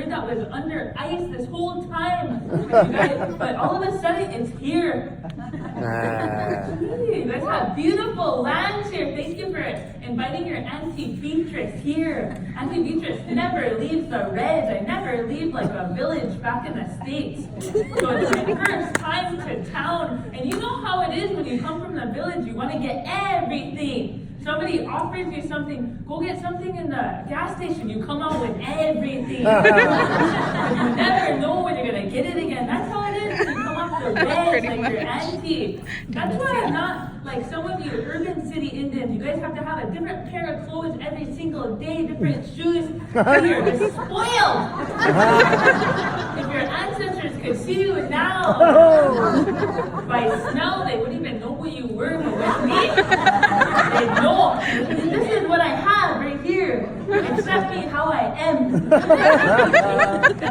river that was under ice this whole time. But all of a sudden, it's here. You guys have beautiful lands here. Thank you for inviting your Auntie Beachress here. Auntie Beachress never leaves the res. I never leave like a village back in the States. So it's my first time to town. And you know how it is when you come from the village, you want to get everything. Somebody offers you something, go get something in the gas station, you come out with everything. You never know when you're going to get it again. That's how it is when you come off the res like your auntie. That's why I'm not like some of you urban city Indians. You guys have to have a different pair of clothes every single day, different shoes. You're just spoiled. If your ancestors could see you now, by smell, they wouldn't even know who you were. But with me, they know. This is what I have right here. Accept me how I am. That's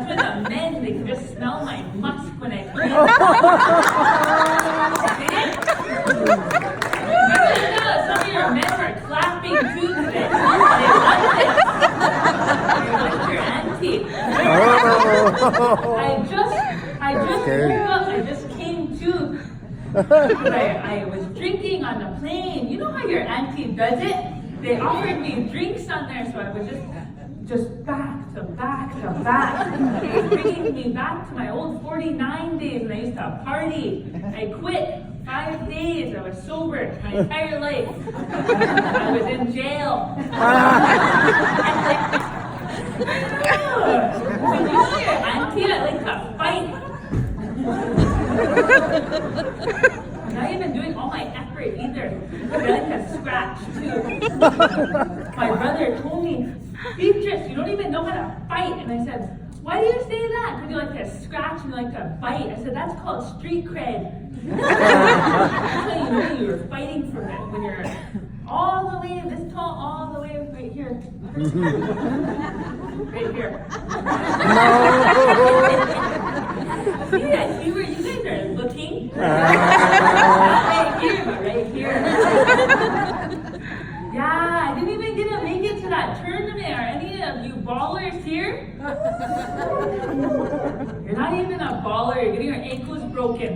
when the men, they can just smell my musk when I clean. Some of your men are clapping too today. They like your auntie. I just woke up. I just came to. I was drinking on the plane. You know how your auntie does it? They offered me drinks on there, so I was just back to back to back. It was bringing me back to my old 49 days when I used to party. I quit 5 days. I was sober my entire life. I was in jail. When you know your auntie, I like to fight. I'm not even doing all my effort either. I like to scratch too. My brother told me, Beatrice, you don't even know how to fight. And I said, why do you say that? Because you like to scratch and you like to bite. I said, that's called street cred. That's how you know you're fighting for it. When you're all the way this tall, all the way right here. Right here. See, I see where you guys are looking. Not right here, but right here. Yeah, I didn't even get to make it to that tournament. Are any of you ballers here? You're not even a baller. You're getting your ankles broken.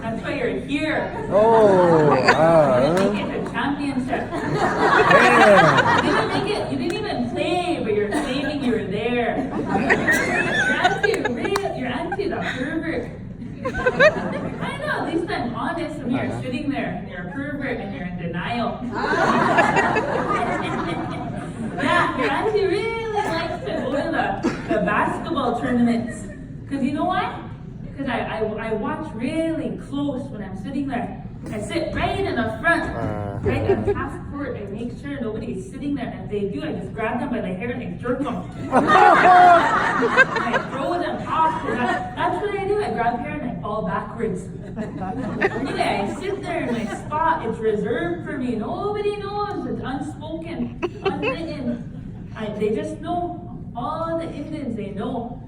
That's why you're here. You didn't make it to championship. You didn't even play, but you're claiming you were there. Your auntie's a pervert. I know, at least I'm honest when you're sitting there and you're a pervert and you're in denial. Yeah, your auntie really likes to go to the basketball tournaments. Because you know what? Because I watch really close when I'm sitting there. I sit right in the front, right at half court. I make sure nobody's sitting there. And if they do, I just grab them by the hair and I jerk them. And I throw them off. That's what I do. I grab hair and I fall backwards. Anyway, I sit there in my spot. It's reserved for me. Nobody knows. It's unspoken, unwritten. They just know. All the Indians, they know.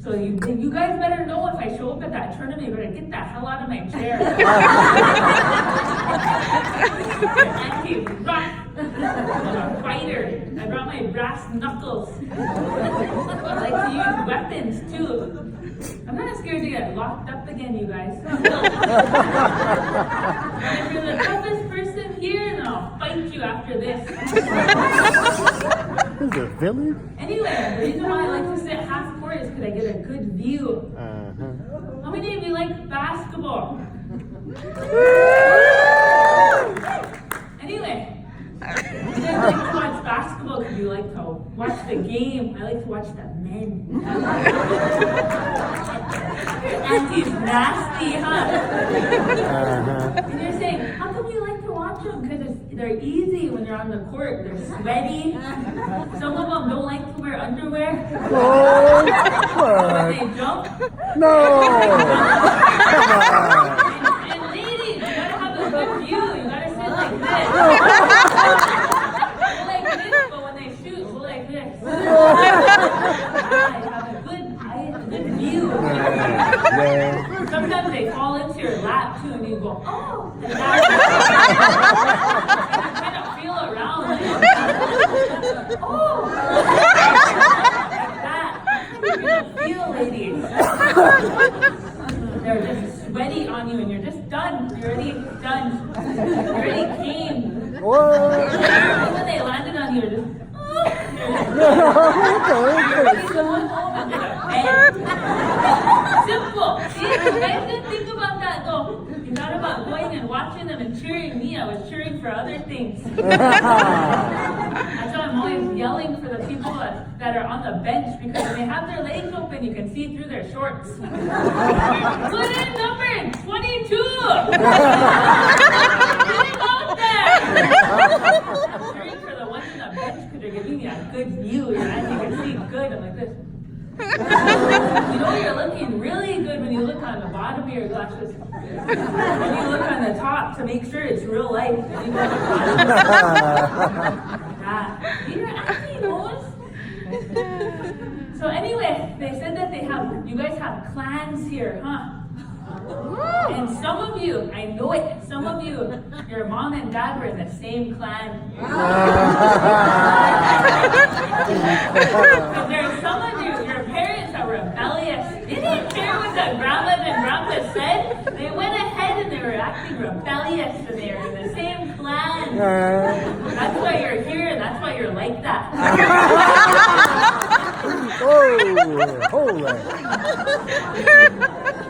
So you guys better know if I show up at that tournament, you better get the hell out of my chair. Auntie, rough. I'm a fighter. I brought my brass knuckles. I like to use weapons too. I'm not scared to get locked up again, you guys. If you're the toughest person here, then I'll fight you after this. Is it village? Anyway, the reason why I like to sit half court is because I get a good view. How many of you like basketball? Anyway, you guys like to watch basketball because you like to watch the game. I like to watch the men. Your auntie's nasty, huh? And you're saying, how come you like to watch them? Because they're easy when you're on the court. They're sweaty. Some of them don't like to wear underwear. When they jump. No! Come on! And ladies, you gotta have a good view. You gotta sit like this. Go like this, but when they shoot, go like this. I have a good view. Sometimes they fall into your lap too, and you go, oh! And that's you kind of feel around. Like, oh! Like that. You're gonna feel, ladies. They're just sweaty on you and you're just done. You're already done. You already came. What? And when they landed on you, you're just, simple. See, you guys didn't think about that though. You thought about going and watching them and cheering me. I was cheering for other things. That's why I'm always yelling for the people that are on the bench because when they have their legs open, you can see through their shorts. Put in number 22. Get him out there. I'm cheering for the ones on the bench because they're giving me a good view. And as you can see good, I'm like this. You know you're looking really good when you look on the bottom of your glasses. When you look on the top to make sure it's real life. Then you go to the bottom. Your auntie knows. So anyway, they said that you guys have clans here, huh? And some of you, I know it, some of you, your mom and dad were in the same clan. But there are some of you, your parents are rebellious. They didn't care what the grandmas and grandpas said. They went ahead and they were acting rebellious and they were in the same clan. That's why you're here and that's why you're like that. Oh, holy.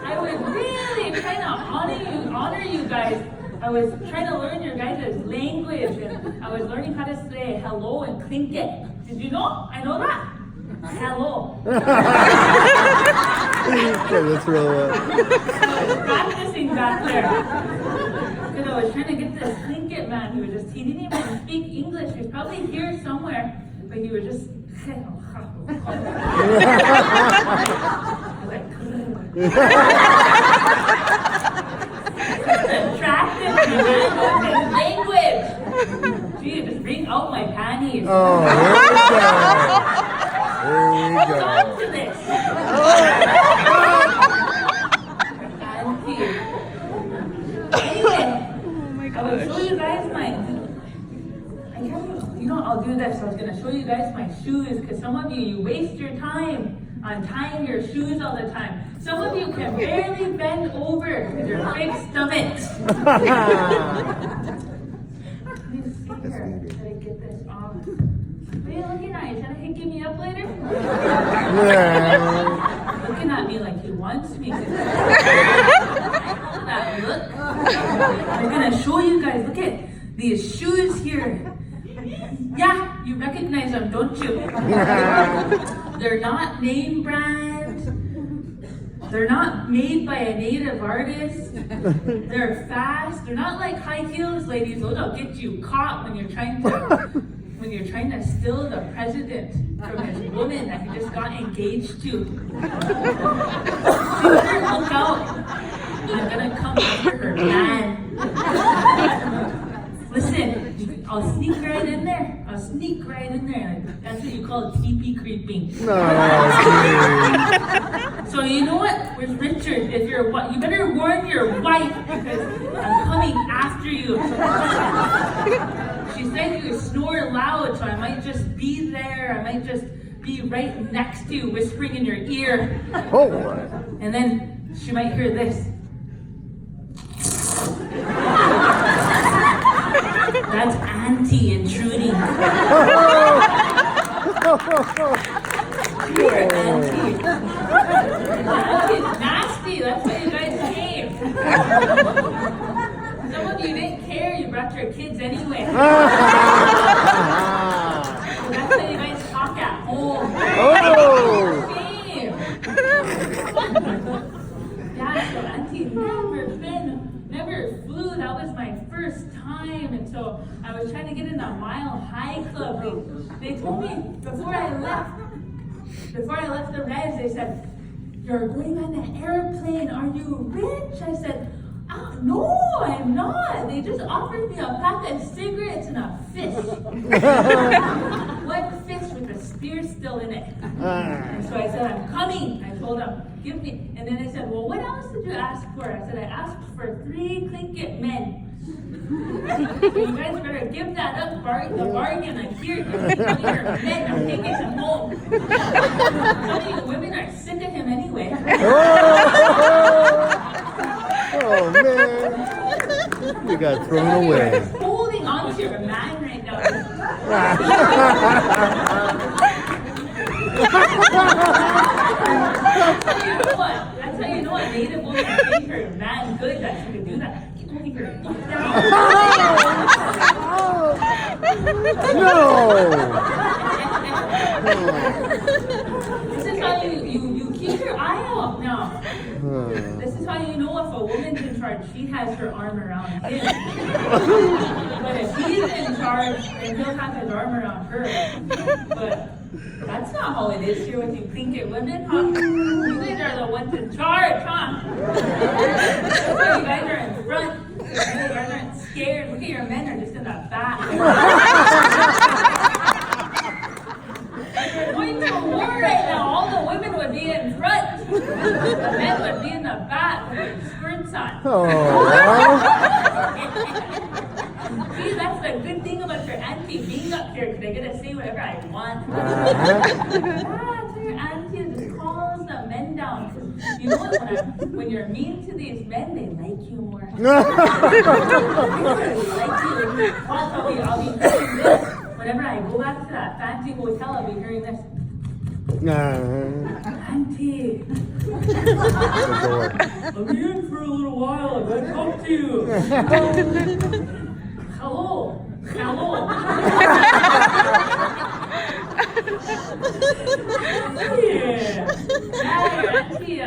I was really trying to honor you guys. I was trying to learn your guys' language and I was learning how to say hello and clink it. Did you know? I know that. Hello. Okay, that's real. I was practicing back there. Because I was trying to get this clink it man. He didn't even speak English. He was probably here somewhere, but he was just I was like, attractive language. Gee, just bring out my panties. Oh, here we go. Here we go. Hold on to this. Auntie. Anyway, I will show you guys I'll do this. I was going to show you guys my shoes because some of you waste your time on tying your shoes all the time. Some of you can barely bend over because you're big stomachs. Let me see here. How to get this off. What are you looking at? You trying to hit me up later? Yeah. Looking at me like he wants me to. That look. I'm going to show you guys. Look at these shoes here. Yeah, you recognize them, don't you? They're not name brand. They're not made by a native artist. They're fast. They're not like high heels, ladies. They'll get you caught when you're trying to steal the president from his woman that he just got engaged to. She better look out. I'm gonna come after her man. Listen. I'll sneak right in there. That's what you call TP creeping. No. So you know what? Where's Richard? You better warn your wife because I'm coming after you. She said you snore loud, so I might just be there. I might just be right next to you, whispering in your ear. Oh. And then she might hear this. That's Auntie intruding. You're Auntie. Auntie's nasty. That's why you guys came. Some of you didn't care. You brought your kids anyway. That's why you guys talk at home. Yeah, so Auntie never flew. That was my first time, and so I was trying to get in the Mile High Club. They told me before I left the res, they said, "You're going on an airplane. Are you rich?" I said, "No, I'm not. They just offered me a pack of cigarettes and a fish." One fish with a spear still in it. And so I said, "I'm coming." I told them, "Give me." And then they said, "Well, what else did you ask for?" I said, "I asked for 3 Clinket men." You guys better give that up, the bargain. I'm here. You're men. I'm taking him home. Some of you women are sick of him anyway. Oh man. You got thrown away. You're holding on to your man right now. That's how you know a native woman think her man good that she can do that. Keep holding her down. No. This is how you keep your eye out now. This is how you know if a woman's in charge, she has her arm around him. But if he's in charge, then he'll have his arm around her. But that's not how it is here with you blanket women, huh? You guys are the ones in charge, huh? That's why you guys are in front. You guys aren't scared. Look at your men are just in the back. If we're going to war right now, all the women would be in front. The men would be in the back with their skirts on. Oh. See, that's the good thing about your auntie being up here, because I get to say whatever I want. So your auntie just calls the men down. You know what? When you're mean to these men, they like you more. They like you. I'll be hearing this. Whenever I go back to that fancy hotel, I'll be hearing this. Auntie. I'll be in for a little while. I'm going to talk to you. Hello. Hello. Yeah, your auntie,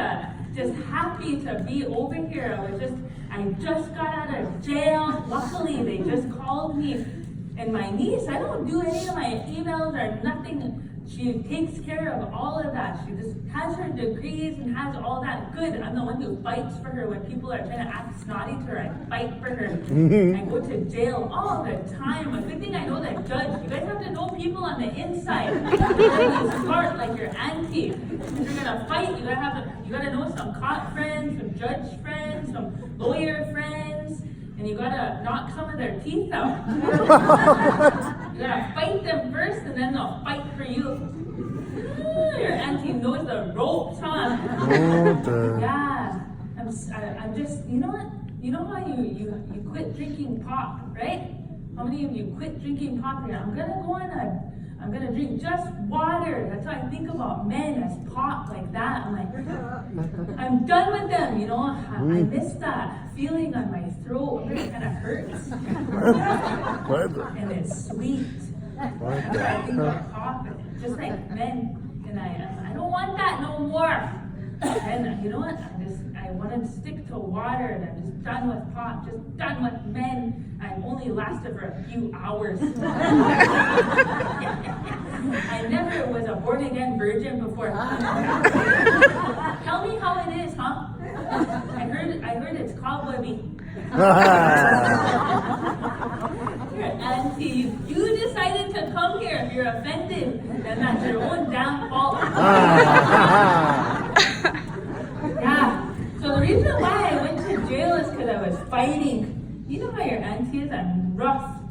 just happy to be over here. I just got out of jail. Luckily, they just called me. And my niece, I don't do any of my emails or nothing. She takes care of all of that. She just has her degrees and has all that good. I'm the one who fights for her when people are trying to act snotty to her. I fight for her. I go to jail all the time. A good thing I know that judge. You guys have to know people on the inside. You smart like your auntie. If you're gonna fight, you gotta know some cop friends, some judge friends, some lawyer friends. And you gotta knock some of their teeth out. You gotta fight them first, and then they'll fight for you. Your auntie knows the ropes, huh? Yeah. I'm just, you know what? You know how you quit drinking pop, right? How many of you quit drinking pop here? I'm gonna drink just water. That's how I think about men as pop like that. I'm like, I'm done with them, you know. I miss that feeling on my throat where it kind of hurts. And it's sweet. That's how I think about pop. Just like men. And I don't want that no more. And you know what? I want to stick to water, and I'm just done with pop, just done with men. I've only lasted for a few hours. I never was a born-again virgin before. Tell me how it is, huh? I heard it's cobwebby. Your auntie, you decided to come here. If you're offended, then that's your own damn fault. Yeah. So the reason why I went to jail is because I was fighting. You know how your auntie is? I'm rough.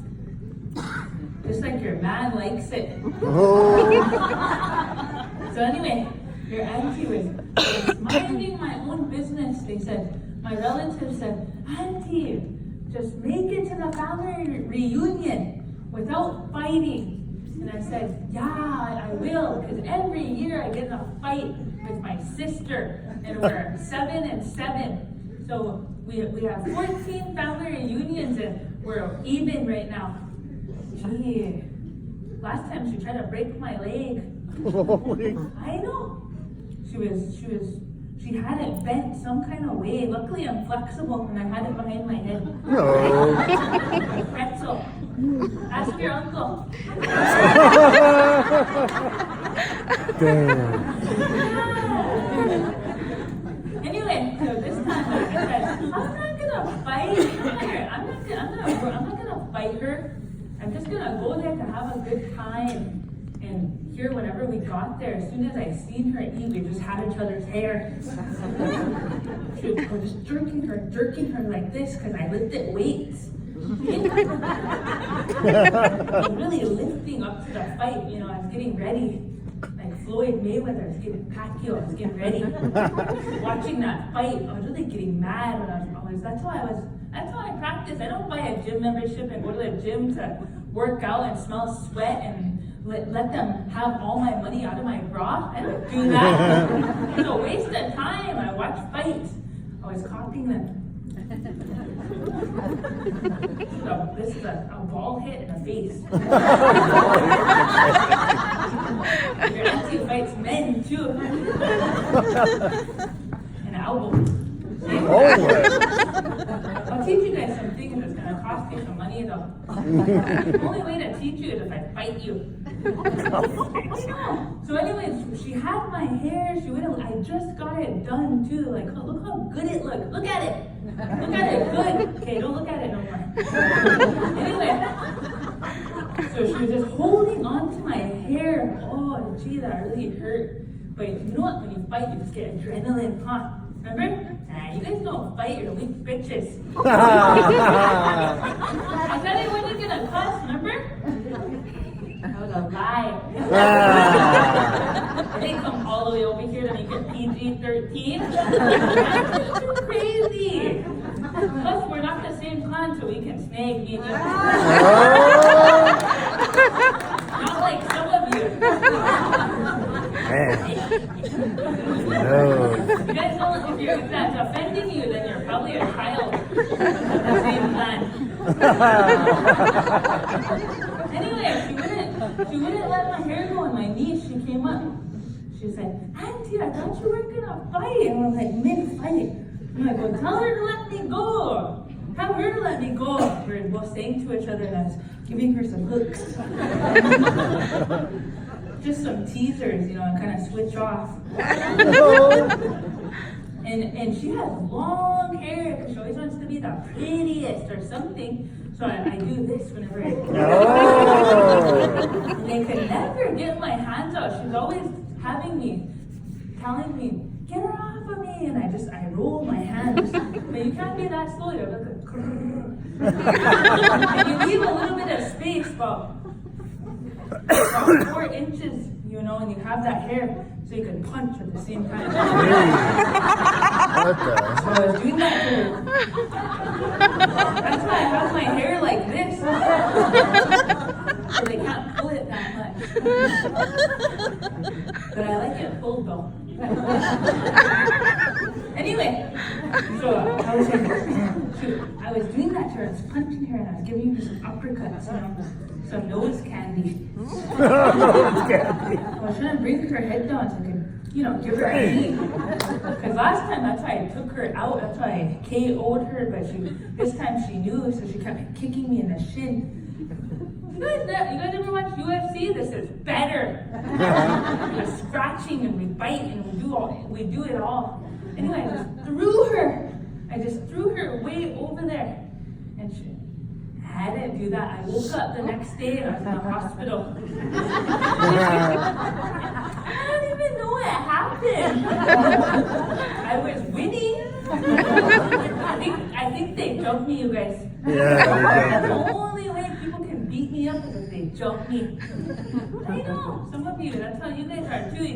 Just like your man likes it. So anyway, your auntie was minding my own business. They said, my relatives said, Auntie, just make it to the family reunion without fighting. And I said, yeah, I will, because every year I get in a fight with my sister, and we're 7 and 7. So we have 14 family reunions, and we're even right now. Gee, last time she tried to break my leg. I know. She had it bent some kind of way. Luckily I'm flexible and I had it behind my head. No. Pretzel. Ask your uncle. Damn. Anyway, so this time I said, I'm not gonna fight her. I'm not gonna fight her. I'm just gonna go there to have a good time. And here, whenever we got there, as soon as I seen her eat, we just had each other's hair. We're just jerking her like this, because I lifted weights. I was really lifting up to the fight, you know, I was getting ready. Like Floyd Mayweather, I was getting Pacquiao, I was getting ready. Watching that fight, I was really getting mad when I was always, that's how I practice. I don't buy a gym membership and go to the gym to work out and smell sweat and let them have all my money out of my bra. I don't do that. It's a waste of time. I watch fights. I was copying them. So this is a ball hit in the face. Your auntie fights men too. An elbow. I'll teach you guys some things that's gonna cost you some money though. The only way to teach you is if I fight you. So anyways, she had my hair, I just got it done too. Like, oh, look how good it looks. Look at it. Look at it, good. Okay, don't look at it no more. Anyway, so she was just holding on to my hair. Oh, gee, that really hurt. But you know what? When you fight, you just get adrenaline, huh? Remember? Nah, you guys don't fight, you're weak bitches. I said I wasn't gonna cuss, remember? That was a lie. They come all the way over here to make it PG-13. That's too crazy. Plus, we're not the same clan, so we can snag me and you. Not like some of you. No. You guys don't, if that's offending you, then you're probably a child of the same clan. Anyway, she wouldn't let my hair go on my knees. She came up. She said, Auntie, I thought you weren't gonna fight. And we're like, mid-fight. I'm like, well, tell her to let me go. Have her to let me go. We're both saying to each other, and I was giving her some hooks. Just some teasers, you know, and kind of switch off. And she has long hair because she always wants to be the prettiest or something. So I do this whenever I And they could never get my hands out. She's always telling me, get her off of me. And I roll my hands. But you can't be that slow. You're like and you leave a little bit of space, about 4 inches, you know, and you have that hair so you can punch at the same time. What the? So I was doing that to her. That's why I have my hair like this. So they can't pull it that much. But I like it pulled though. Anyway, so I was doing that to her. I was punching her and I was giving her some uppercuts, you know, some nose candy. I was trying to bring her head down so I could, you know, give her a knee. Because last time, that's why I took her out. That's why I KO'd her. But this time she knew, so she kept kicking me in the shin. You guys ever watch UFC? This is better. We're scratching and we bite and we do it all. Anyway, I just threw her way over there. And I didn't do that. I woke up the next day and I was in the hospital. I don't even know what happened. I was winning. I think they jumped me, you guys. Yeah, The only way people can beat me up is if they jump me. I know, some of you, that's how you guys are too.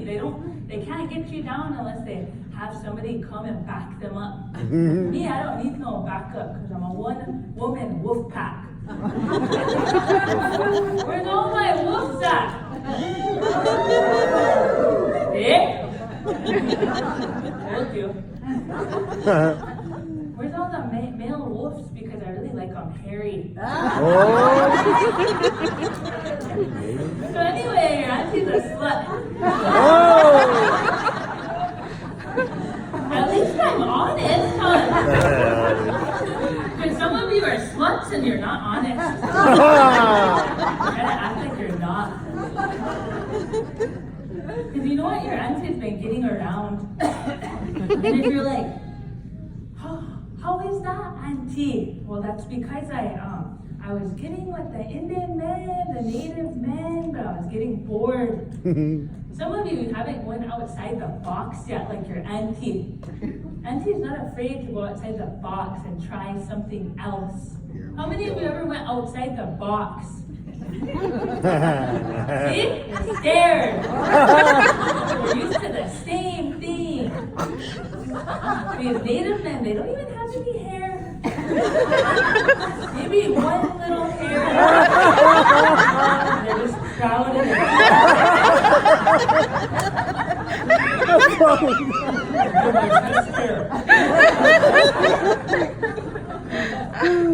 They can't get you down unless they have somebody come and back them up. Me, I don't need no backup because I'm a one-woman wolf pack. Where's all my wolves at? Eh? Told you. Where's all the male wolves? Because I really like them hairy. So anyway, your auntie's a slut. At least I'm honest, huh? Because some of you are sluts and you're not honest. You gotta act like you're not. Because you know what? Your auntie's been getting around. And if you're like, how is that, auntie? Well, that's because I was getting with the Indian men, the native men, but I was getting bored. So Some of you haven't went outside the box yet, like your auntie. Auntie is not afraid to go outside the box and try something else. How many of you ever went outside the box? See? Scared. We're used to the same thing. These native men, they don't even have any hair. Maybe one little hair. They're just crowded.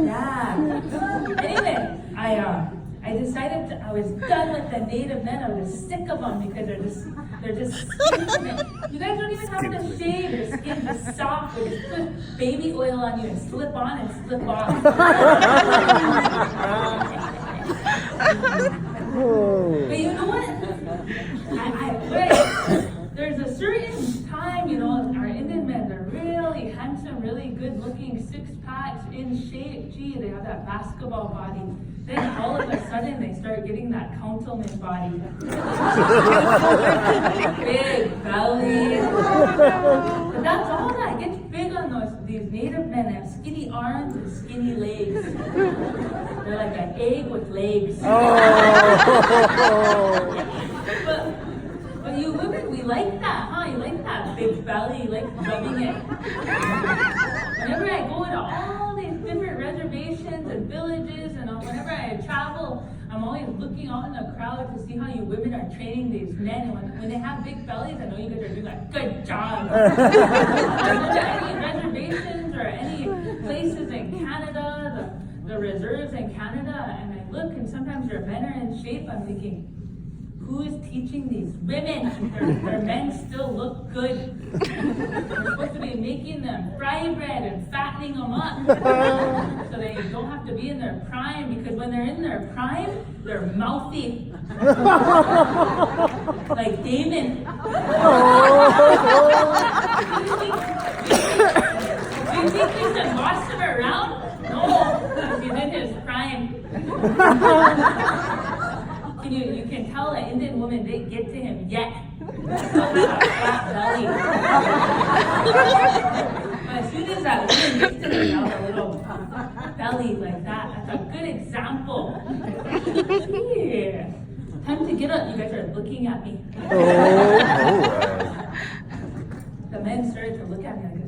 Yeah. Anyway, I decided I was done with the native men. I was sick of them because they're just skin. You guys don't even have to shave. Your skin is soft. They just put baby oil on you and slip on and slip off. But you know what? There's a certain time, you know, our Indian men, they're really handsome, really good looking, six packs, in shape. Gee, they have that basketball body. Then all of a sudden they start getting that councilman body. Big belly. But that's all that gets big on these native men. They have skinny arms and skinny legs. They're like an egg with legs. But you women, we like that, huh? You like that big belly, you like rubbing it. Whenever I go to all these different reservations and villages, and whenever I travel, I'm always looking out in the crowd to see how you women are training these men. And when they have big bellies, I know you guys are doing a good job. I go to any reservations or any places in Canada, the reserves in Canada, and I look, and sometimes your men are in shape. I'm thinking, who is teaching these women? Their men still look good. We're supposed to be making them fry bread and fattening them up so they don't have to be in their prime, because when they're in their prime, they're mouthy. Like Damon. Do you think we should boss him around? No, he's in his prime. You can tell an Indian woman didn't get to him yet. Flat belly. But as soon as that woman gets to him, now a little belly like that, that's a good example. Yeah. Time to get up. You guys are looking at me. The men started to look at me like this.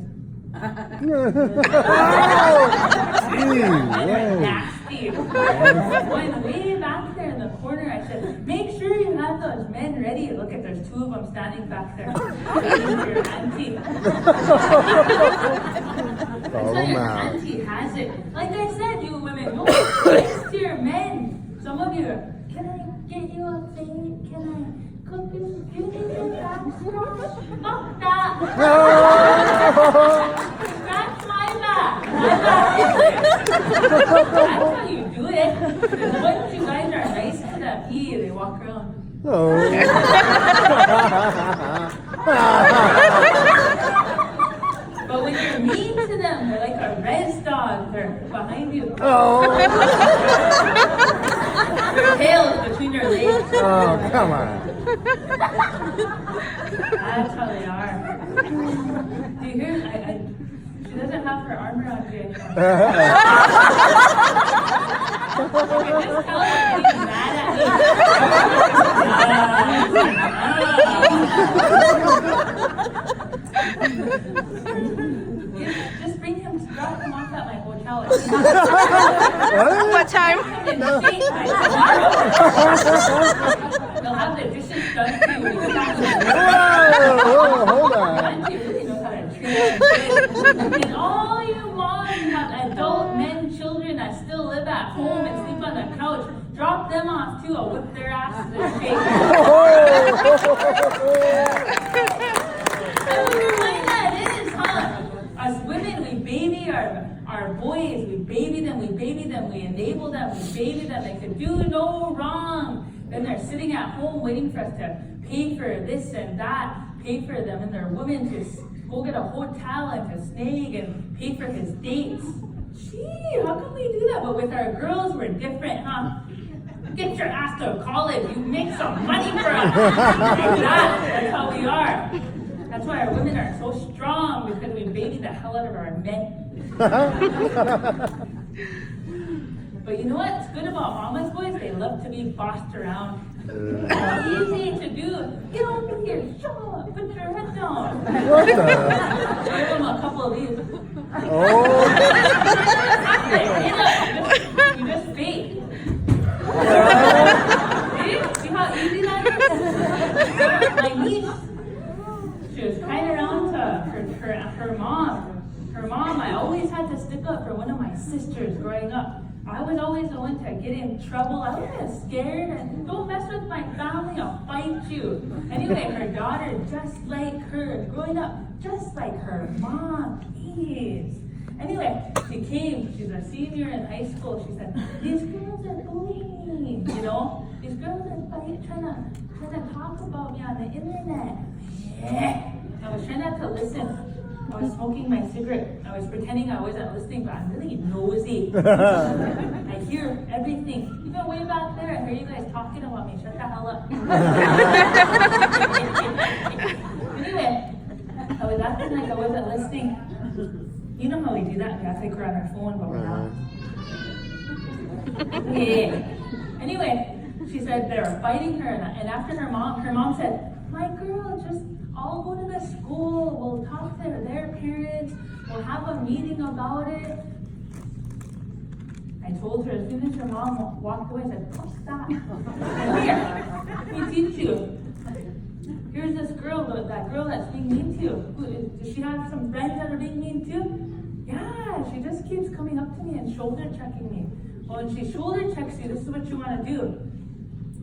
Nasty. Went way back there in the corner. I said, make sure you have those men ready. Look at, there's two of them standing back there. Your auntie. That's how your auntie has it. Like I said, you women, no thanks to your men. Some of you are, can I get you a plate? Can I cook you? You need your back scratch? Fuck that. Scratch my back. My back is there. That's how you do it. Because once you guys are nice to the pee, they walk around. But when you're mean to them, they're like a res dog. They're behind you. Their tail is between your legs. Oh, come on. That's how they are. Do you hear? She doesn't have her armor on today anymore. I can just tell her getting mad at me. Just bring him, drop him off at my hotel. What time? They'll have the dishes done for you. Hold on. Auntie really knows how to treat kids. And all you moms have adult men, children that still live at home and sleep on the couch. Drop them off too. I'll whip their asses and shake them. And the way that is, huh? Us women, we baby our boys. We baby them. We enable them. We baby them. They can do no wrong. Then they're sitting at home waiting for us to pay for this and that, pay for them and their women to go get a hotel and to snag and pay for his dates. Gee, how come we do that? But with our girls, we're different, huh? get your ass to college, you make some money for us. Like that, that's how we are. That's why our women are so strong, because we baby the hell out of our men. But you know what's good about mama's boys? They love to be bossed around. Easy to do. Get over here, shut up, put your head down. What the? Give them a couple of these. Oh. You just fake. See how easy that is? My niece, she was crying around to her mom. Her mom, I always had to stick up for one of my sisters growing up. I was always the one to get in trouble. I was kind of scared and don't mess with my family, I'll fight you. Anyway, her daughter, just like her, growing up, just like her mom is. Anyway, she came, she's a senior in high school. She said, these girls are bullying me, you know? These girls are trying to talk about me on the internet. Yeah. I was trying not to listen. I was smoking my cigarette. I was pretending I wasn't listening, but I'm really nosy. I hear everything. Even way back there, I hear you guys talking about me. Shut the hell up. Anyway, I was acting like I wasn't listening. You know how we do that? We act like we're on our phone, but we're not. Yeah. Anyway, she said they were fighting her, and after her mom said, my girl, just I'll go to the school, we'll talk to their parents, we'll have a meeting about it. I told her, as soon as her mom walked away, I said, fuck that. Here, let me teach you. Here's this girl, that girl that's being mean to you. Does she have some friends that are being mean too? Yeah, she just keeps coming up to me and shoulder checking me. Well, when she shoulder checks you, this is what you want to do.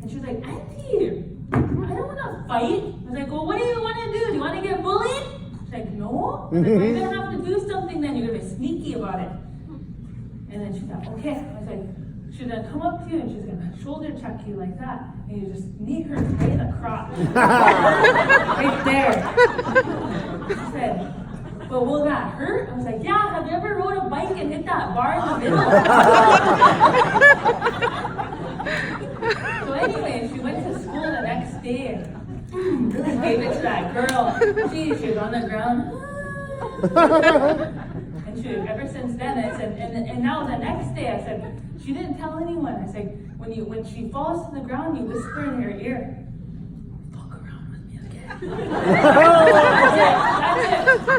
And she's like, Auntie, I don't want to fight. I was like, well, what do you want to do? Do you want to get bullied? She's like, no. I was like, well, you're going to have to do something then. You're going to be sneaky about it. And then she's like, okay. I was like, she's going to come up to you and she's going to shoulder check you like that. And you just knee her right in the crotch. Right there. She said, but will that hurt? I was like, yeah. Have you ever rode a bike and hit that bar in the middle? So anyway, she went to school the next day and really gave it to that girl. She was on the ground. And she, ever since then, I said, and now the next day, I said, she didn't tell anyone. I said, when she falls to the ground, you whisper in her ear, fuck around with me again. That's it.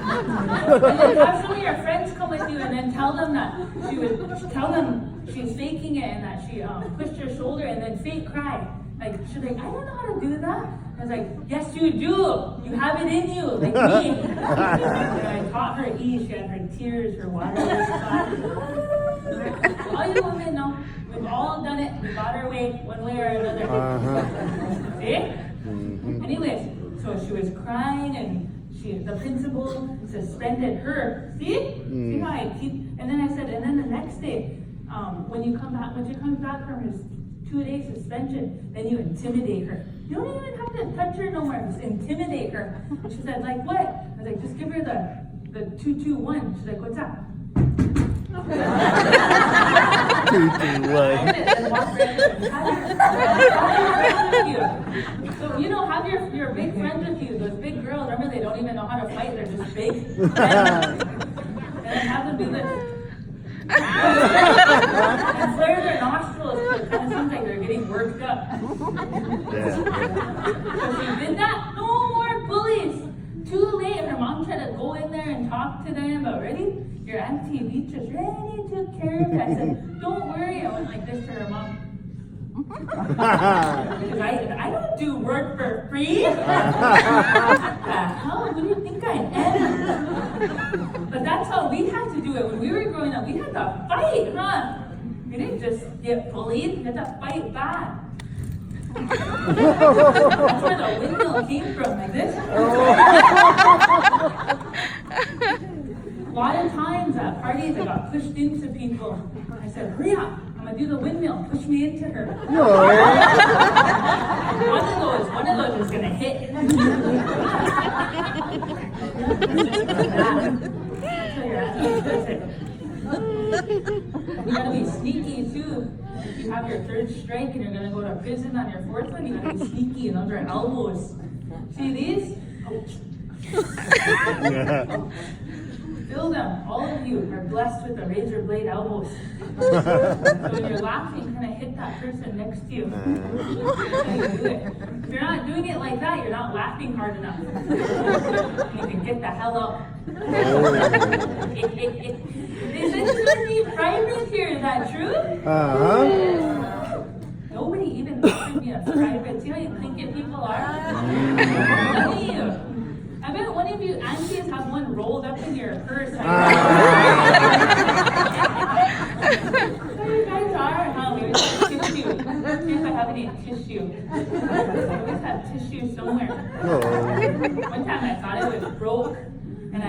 And then have some of your friends come with you and then tell them that she's faking it and that she pushed her shoulder and then fake cry. Like, she's like, I don't know how to do that. I was like, yes, you do. You have it in you, like me. And I taught her E. She had her tears, her water. All you women know, we've all done it. We got our way, one way or another. See? Anyways, so she was crying and the principal suspended her. See? See how I keep? And then I said, and then the next day, when she comes back from her 2-day suspension, then you intimidate her. You don't even have to touch her no more, just intimidate her. And she said, like what? I was like, just give her the 2-2-1. She's like, what's that? 2-2-1. So, you know, have your big friends with you, those big girls, remember they don't even know how to fight, they're just big. And then have them do this. And flare their nostrils, so it kind of seems like they're getting worked up. Yeah. So she did that, no more bullies. Too late, her mom tried to go in there and talk to them, but ready? Your Auntie Beachress really took care of it. I said, don't worry. I went like this to her mom. Because I don't do work for free. What the hell? Who do you think I am? But that's how we had to do it when we were growing up. We had to fight, huh? We didn't just get bullied. We had to fight back. That's where the windmill came from, like this. A lot of times at parties I got pushed into people. I said, hurry up, I'm gonna do the windmill, push me into her. No. One of those is gonna hit. That's how you're at. You gotta be sneaky too. You you have your third strike and you're gonna go to prison on your fourth one, you gotta be sneaky and under elbows. See these? Feel them. All of you are blessed with the razor blade elbows. So when you're laughing, kind of hit that person next to you. If you're not doing it like that, you're not laughing hard enough. You can get the hell out. They said you don't need private here. Is that true? Nobody even offered me a private. See how you thinking people are? I bet one of you aunties have one rolled up in your purse. So you guys are, huh? We always have tissue. See if I have any tissue. I always have tissue somewhere. One time I thought I was broke, and I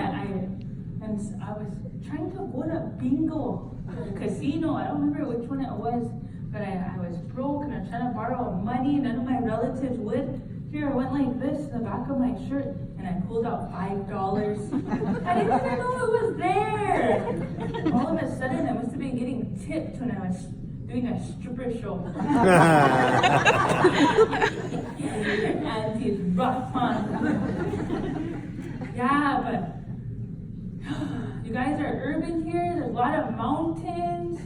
was trying to go to bingo, the casino. I don't remember which one it was, but I was broke and I was trying to borrow money. None of my relatives would. Here, I went like this in the back of my shirt and I pulled out $5. I didn't even know it was there. All of a sudden, I must have been getting tipped when I was doing a stripper show. Auntie's rough, huh? Yeah, but you guys are urban here. There's a lot of mountains.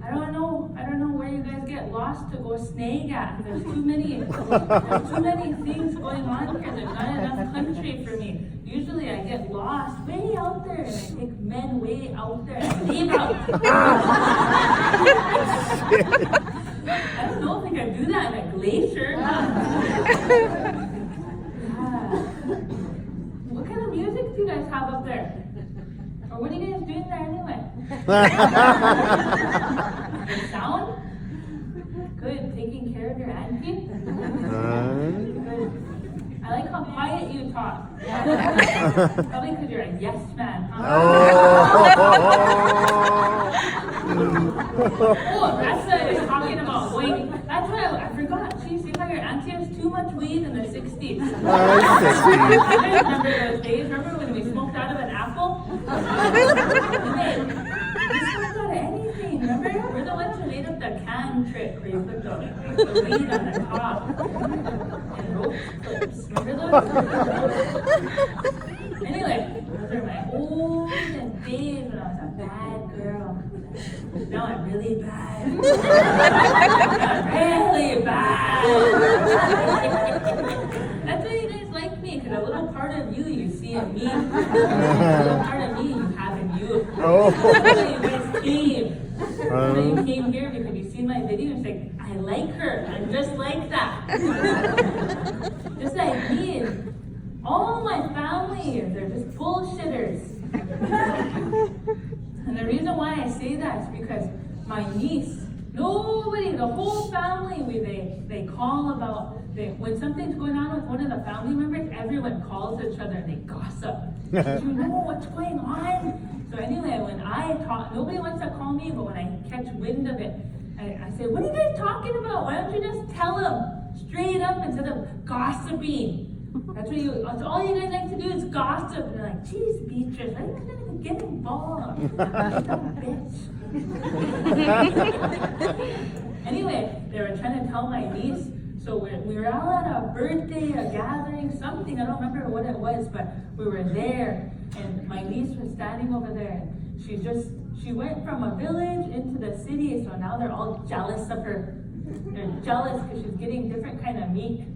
I don't know where you guys get lost to go snag at. There's too many things going on here. There's not enough country for me. Usually I get lost way out there and I take men way out there and leave out. I don't know if I can do that in a glacier. Yeah. What kind of music do you guys have up there? Or what are you guys doing there anyway? The sound? Good. Taking care of your auntie? Good. I like how quiet you talk. Probably because you're a yes man, huh? Oh, that's what I was talking about. That's what I forgot. See how your auntie has too much weed in the 60s. You guys remember those days? Remember when we smoked out of an apple? We smoked out of anything, remember? We're the ones who made up the can trick where you put the weed on the top. And rope clips. Remember those? Anyway, those are my olden days when I was a bad girl. Now I'm really bad. I'm really bad. That's why you guys like me, because a little part of you see in me. A little part of me you have in you. That's why you guys came. When you came here because you see my video, it's like, I like her. I'm just like that. Just like me. All my family, they're just bullshitters. And the reason why I say that is because my niece, nobody, the whole family, they call about, when something's going on with one of the family members, everyone calls each other and they gossip. Do you know what's going on? So anyway, when I talk, nobody wants to call me, but when I catch wind of it, I say, what are you guys talking about? Why don't you just tell them straight up instead of gossiping? That's all you guys like to do is gossip. And they're like, geez, Beatrice, why are you gonna get involved? Dumb bitch. Anyway, they were trying to tell my niece. So we were all at a birthday, a gathering, something. I don't remember what it was, but we were there. And my niece was standing over there. And she went from a village into the city. So now they're all jealous of her. They're jealous because she's getting different kind of meat.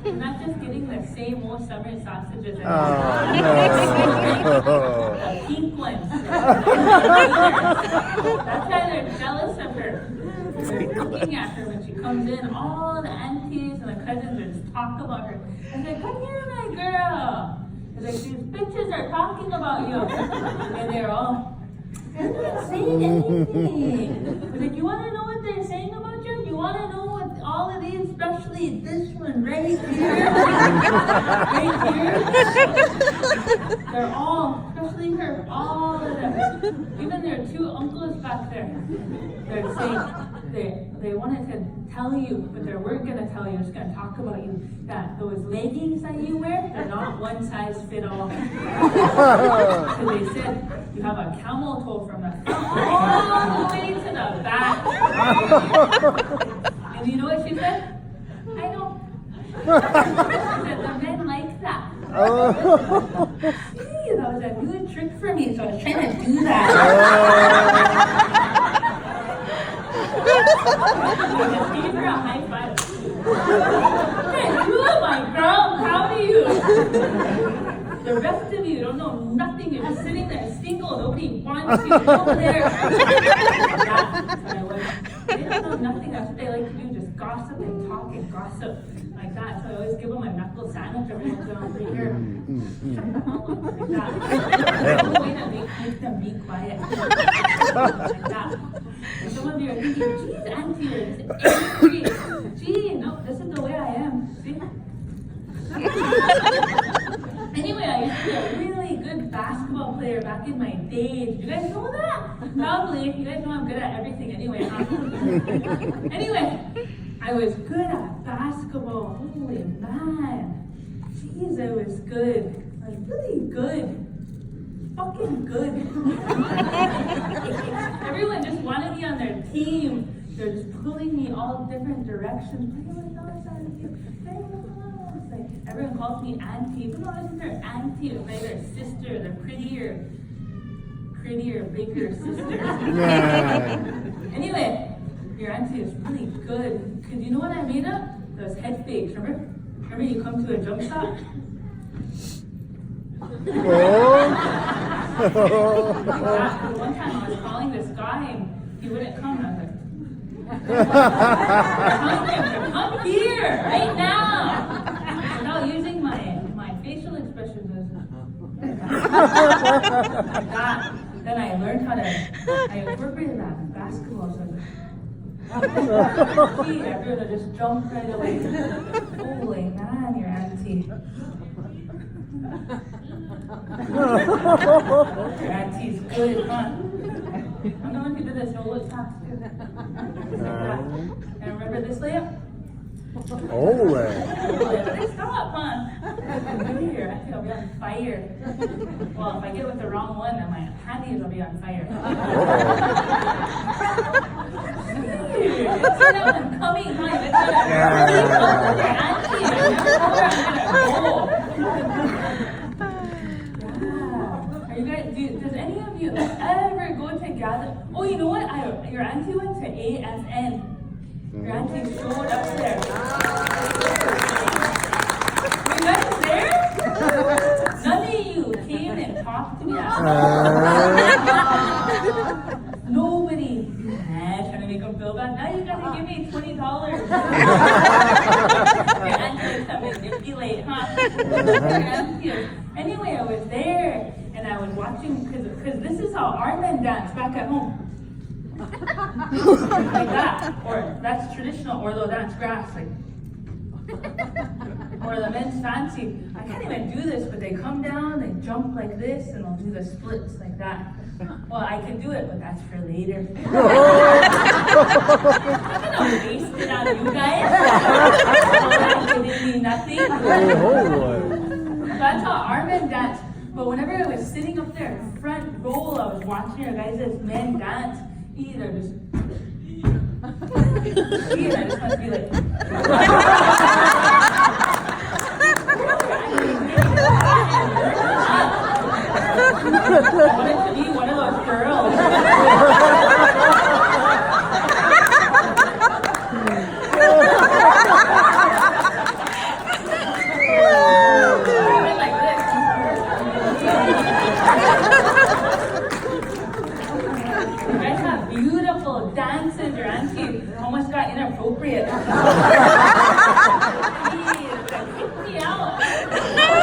Not just getting the same old summer sausages. The pink ones. That's why they're jealous of her. They're looking at her when she comes in. All the aunties and the cousins are just talking about her. And they're like, come here, my girl. It's like, these bitches are talking about you. And they're all, they're not saying anything. It's like, you want to know what they're saying about you? You want to know what all of these, especially this one right here? Right here? They're all, especially her, all of them. Even their two uncles back there. They're saying, they wanted to tell you, but they weren't going to tell you, just going to talk about you, that those leggings that you wear, they're not one size fit all. So they said, you have a camel toe from the front all the way to the the back. And you know what she said? I know. She said, the men like that. Gee, that was a new trick for me, so I was trying to do that. I just gave her a high five. Hey, you are my girl, proud of you. The rest of you don't know nothing. You're just sitting there single. Nobody wants you over there. That's what I was. They don't know nothing. That's what they like to do. Just gossip and talk and gossip like that. So I always give them a knuckle sandwich every once in a while right here. Like that. That's the way to make them be quiet. Like that. And some of you are thinking, geez, Auntie, you're just angry. Gee, no, this is the way I am. See? Anyway, I used to be a really good basketball player back in my days. You guys know that? Probably. You guys know I'm good at everything anyway, huh? Anyway, I was good at basketball. Holy man. Jeez, I was good. Like, really good. Fucking good. Everyone just wanted me on their team. They're just pulling me all different directions. Like, everyone calls me Auntie. But no, I wasn't their auntie. It was like their sister, their prettier, bigger sister. Anyway, your auntie is really good. Because you know what I made up? Those head fakes, remember? Remember you come to a jump shot? One time I was calling this guy and he wouldn't come and I was like, come here, right now. Without using my facial expressions. Like that. Then I learned how to, I incorporated that in basketball. So everyone would just jump right away. Holy man, your auntie. Your auntie's good, huh? I'm the one who did this no look fast. And remember this layup? Oh, Stop, huh? Here, I think I'll be on fire. Well, if I get with the wrong one, then my panties will be on fire. I'm coming, huh? Your auntie. Are you guys? Does any of you ever go to gather? Oh, you know what? Your auntie went to AFN. Your auntie showed up there. You guys there? None of you came and talked to me. Nobody. Trying to make them feel bad. Now you gotta give me $20. Your auntie is coming to manipulate, huh? Anyway, I was there and I was watching because this is how our men dance back at home. Like that, or that's traditional, or they'll dance grass, like, or the men's fancy. I can't even do this, but they come down, they jump like this, and they'll do the splits like that. Well, I can do it, but that's for later. I'm gonna waste it on you guys. That didn't mean nothing. That's how our men dance. But whenever I was sitting up there in front row, I was watching your guys' men dance. Either just I just must be like I wanted to be one of those girls. Like this. You guys have beautiful dances. Your auntie almost got inappropriate. Jeez, that kicked me out. I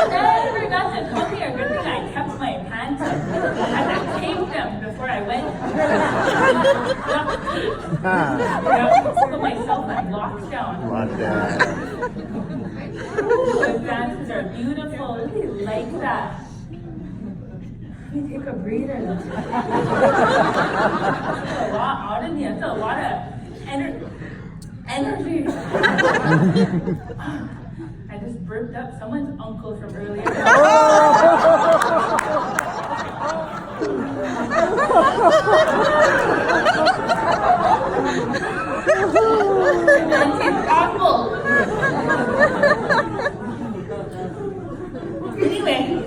never got to come here. Good thing I kept my pants up. I had to tape them before I went. Put myself in lockdown. Ooh, the dances are beautiful. I really like that. Let me take a breather. That's a lot out of me. That's a lot of energy. I just burped up someone's uncle from earlier. Auntie's awful. Anyway,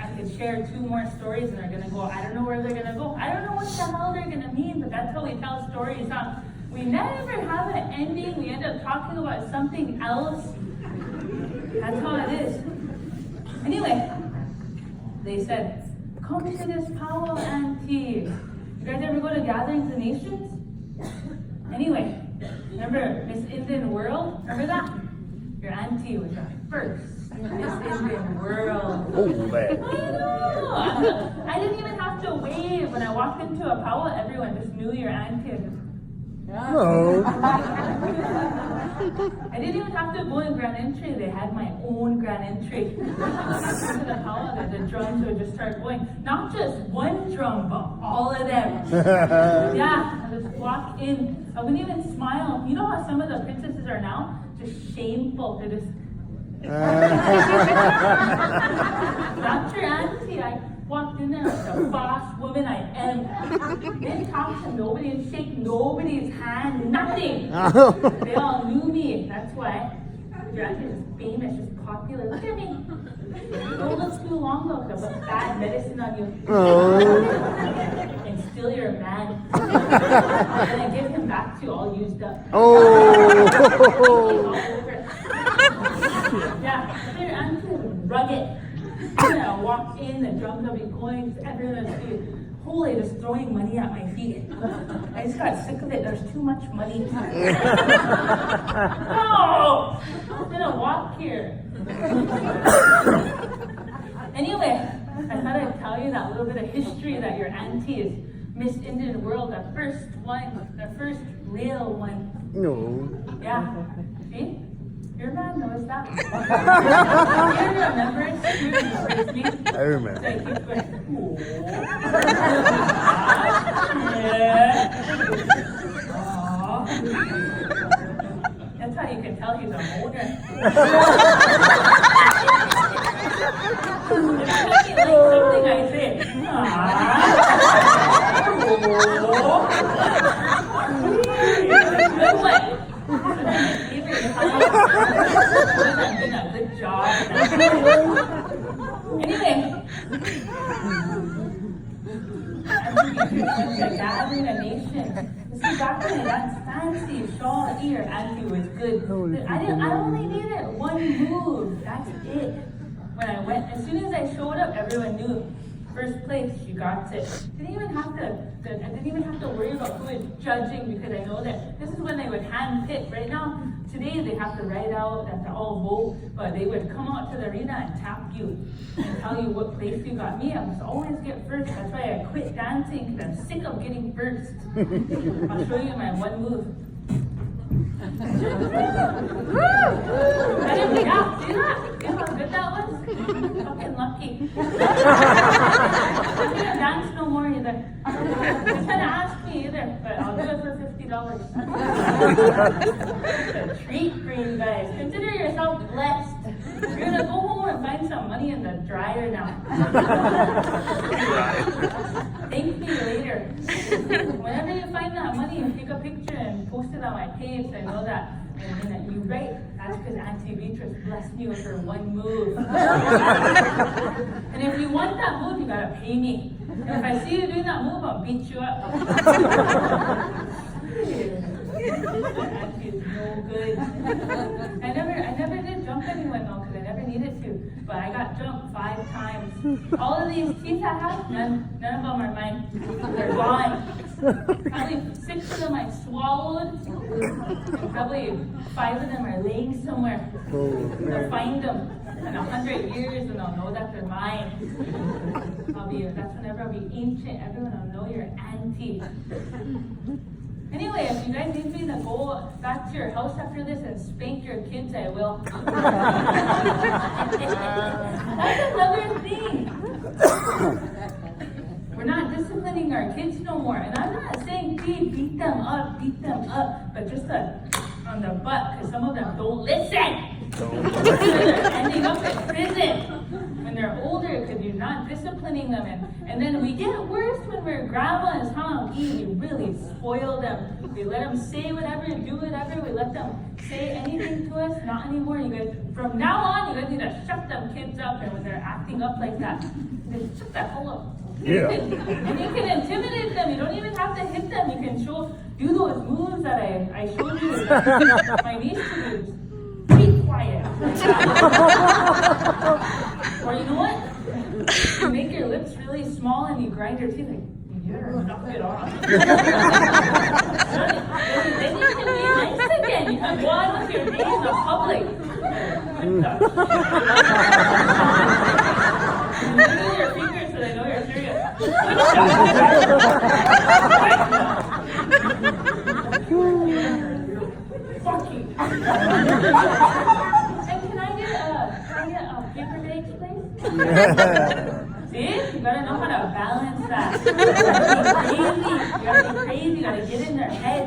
I could share 2 more stories and they're gonna go. I don't know where they're gonna go. I don't know what the hell they're gonna mean, but that's how we tell stories, huh? We never have an ending. We end up talking about something else. That's how it is. Anyway, they said, come to this powwow, Auntie. You guys ever go to Gatherings of Nations? Anyway, remember Miss Indian World? Remember that? Your auntie was our first Miss Indian World. Oh, man. I know. I didn't even have to wave. When I walked into a powwow, everyone just knew your auntie. Oh. I didn't even have to go in grand entry. They had my own grand entry. Into the powwow, the drums would just start going. Not just one drum, but all of them. Yeah, I just walk in. I wouldn't even smile. You know how some of the princesses are now? Just shameful. They're just. That's your auntie. I walked in there like the boss woman I am. Didn't talk to nobody and shake nobody's hand, nothing. They all knew me. That's why your auntie is famous, she's popular. Look at me. Don't look too long though, because I put bad medicine on you. And steal your man. And I give him back to you all used up. Oh. Yeah, your auntie is rugged. I walk in, the drums will be going, everyone will be holy, just throwing money at my feet. I just got sick of it, there's too much money. No! I'm gonna walk here. Anyway, I thought I'd tell you that little bit of history that your auntie is Miss Indian World, the first one, the first real one. No. Yeah. See? Your man knows that. You remember it? I remember. So I keep going, that's how you can tell he's a moaner. If he likes something I say, good one. I've done a good job. Anyway, a gathering a nation. See, back then, that's fancy shawl ear. Auntie was good. I only needed one move. That's it. When I went, as soon as I showed up, everyone knew. First place, you got it. I didn't even have to worry about who is judging because I know that this is when they would hand pick. Right now, today they have to write out, they have to all vote, but they would come out to the arena and tap you and tell you what place you got. Me, I must always get first. That's why I quit dancing because I'm sick of getting first. I'll show you my one move. Yeah, see that? See how good that was? Fucking lucky. I can't dance no more either. Just trying to ask me either, but I'll do it for $50. It's a treat for you guys. Consider yourself blessed. You're gonna go home and find some money in the dryer now. Thank me later. Whenever you find that money, take a picture and post it on my page so I know that. And you write, that's because Auntie Beachress blessed me with her one move. And if you want that move, you gotta pay me. And if I see you doing that move, I'll beat you up. Auntie is no good. I never did jump anyone though, because I never needed to. But I got jumped 5 times. All of these teeth I have, none of them are mine. They're gone. Probably 6 of them I swallowed, and probably 5 of them are laying somewhere. They'll find them in 100 years, and I'll know that they're mine. That's whenever I'll be ancient. Everyone will know you're auntie. Anyway, if you guys need me to go back to your house after this and spank your kids, I will. That's another thing. We're not disciplining our kids no more. And I'm not saying beat them up, but just on the butt, because some of them don't listen. They're ending up in prison when they're older because you're not disciplining them. And then we get worse when we're grandmas, huh? We really spoil them. We let them say whatever, do whatever. We let them say anything to us. Not anymore. You guys, from now on, you guys need to shut them kids up. And when they're acting up like that, just shut that hell up. Yeah. And you can intimidate them. You don't even have to hit them. You can do those moves that I showed you. My niece to do. Be quiet. Or you know what? You make your lips really small and you grind your teeth like, yeah, knock it off. Then you can be nice again. You can go on with your day in the public. Moving your fingers so they know you're serious. Fuck you. And can I get a paper bags, please? See? You gotta know how to balance that. You gotta be crazy. You gotta get in their head.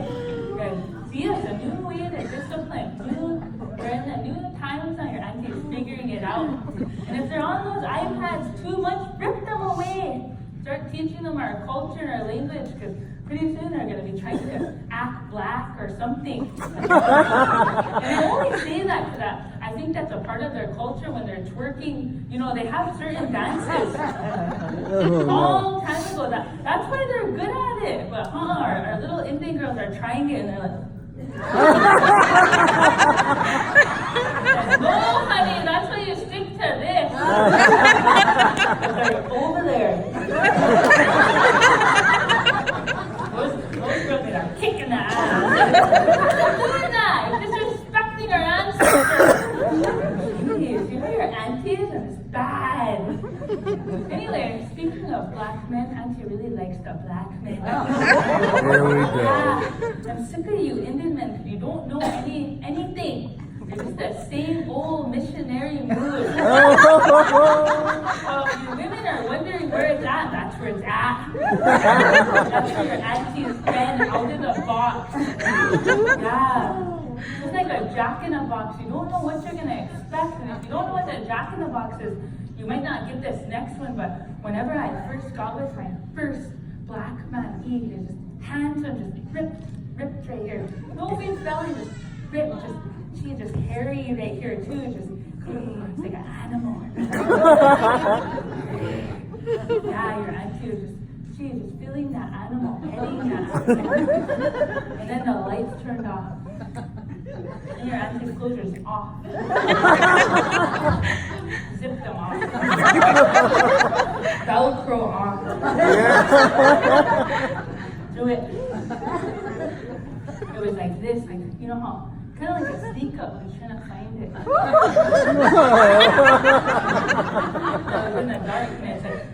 See, it's a new way to discipline. We're in the new times now. Your auntie's figuring it out. And if they're on those iPads too much, rip them away. Start teaching them our culture and our language, because pretty soon they're going to be trying to act black or something. And I only say that because I think that's a part of their culture when they're twerking. You know, they have certain dances. Long time ago. That's why they're good at it. But our little Indian girls are trying it and they're like, no, honey, that's why you stick to this. They're over there. Those girls are kicking the ass. Stop doing that. You're disrespecting our ancestors. Jeez, you know your aunties? It's bad. Anyway, speaking of black men, Auntie really likes the black men. Here we go. I'm sick of you Indian men because you don't know anything. You're just the same old missionary moves. You women are wondering where it's at. That's where it's at. That's where your auntie's been out in the box. Yeah. It's like a jack in a box. You don't know what you're going to expect. And if you don't know what the jack in the box is, you might not get this next one. But whenever I first got with my first black man, he just hands are just ripped right here. No face belly, just ripped. She's just hairy right here too. Just it's like an animal. Yeah, your auntie was she's just feeling that animal, petting that animal. And then the lights turned off. And your auntie's clothes are just off. Zip them off. Velcro off. Do it. It was like this, like, you know how, kind of like a sneak up, I was trying to find it. I was in the darkness, like,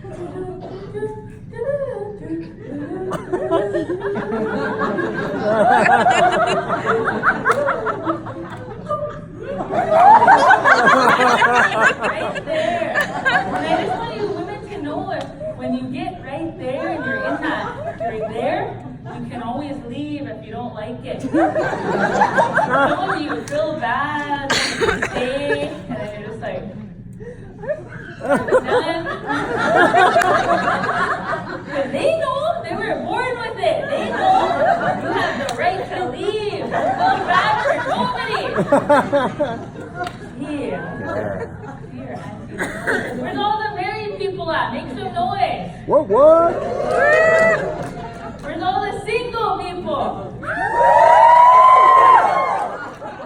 right there. And I just want you women to know when you get right there and you're in that, you're there, you can always leave if you don't like it. Some of you feel bad, you stay, and then you're just like, done. Because they know, they were born with it. They know you have the right to leave. Don't feel bad for nobody. Here, auntie. Where's all the married people at? Make some noise. What? Where's all the single people?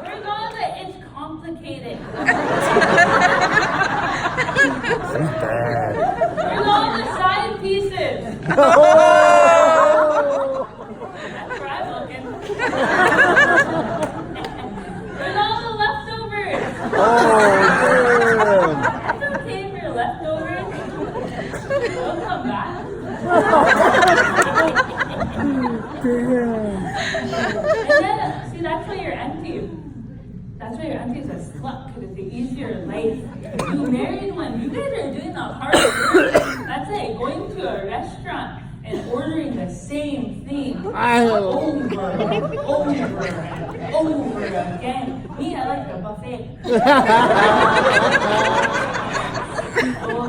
Where's all the it's complicated? She's bad. Where's all the side pieces? Oh! That's where I'm looking. Where's all the leftovers? Oh, That's okay for your leftovers. They'll come back. damn. And then, see, that's why your auntie is a slut, because it's the easier life. You married one, you guys are doing the hard work. That's like going to a restaurant and ordering the same thing over and over again. Me, I like the buffet. Oh,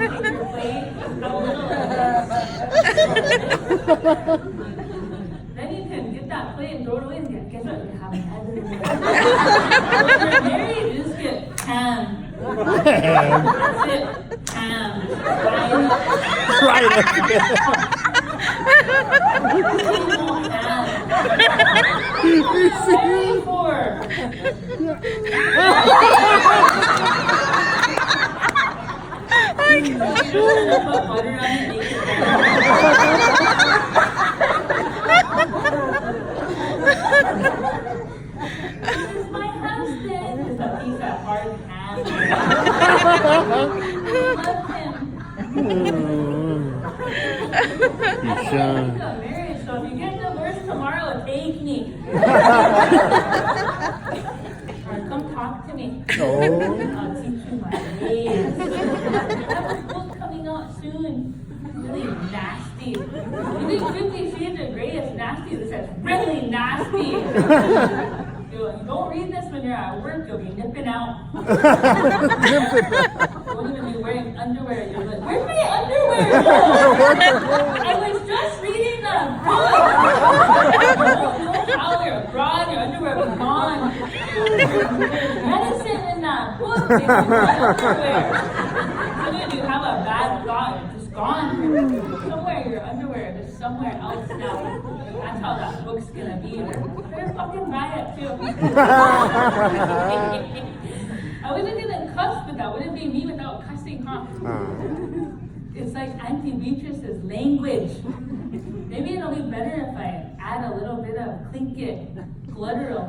Then you can get that plate and throw it away and guess what? You haven't had it. When you're married, you just get ham. That's it. Ham. Right. Married for. You're just gonna put butter on it and make it This is my husband. It's a piece of hard ham. Love him. He's I think I'm married, so if you get divorced tomorrow, take me. Or come talk to me. Oh. I'll teach you my ways. I have a book coming out soon. Really nasty. You think 50 Shades of Grey is nasty? This is really nasty. You don't read this when you're at work, you'll be nipping out. You won't even be wearing underwear. You're like, where's my underwear? I was just reading a book. How you're abroad, your underwear was gone. There's medicine in that book. They give you underwear. Even if you have a bad thought, it's just gone. Somewhere your underwear is somewhere else now. That's how that book's gonna be. Better fucking buy it too. I wasn't gonna cuss, but that wouldn't be me without cussing, huh? It's like Auntie Beachress's language. Maybe it'll be better if I add a little bit of clinket guttural.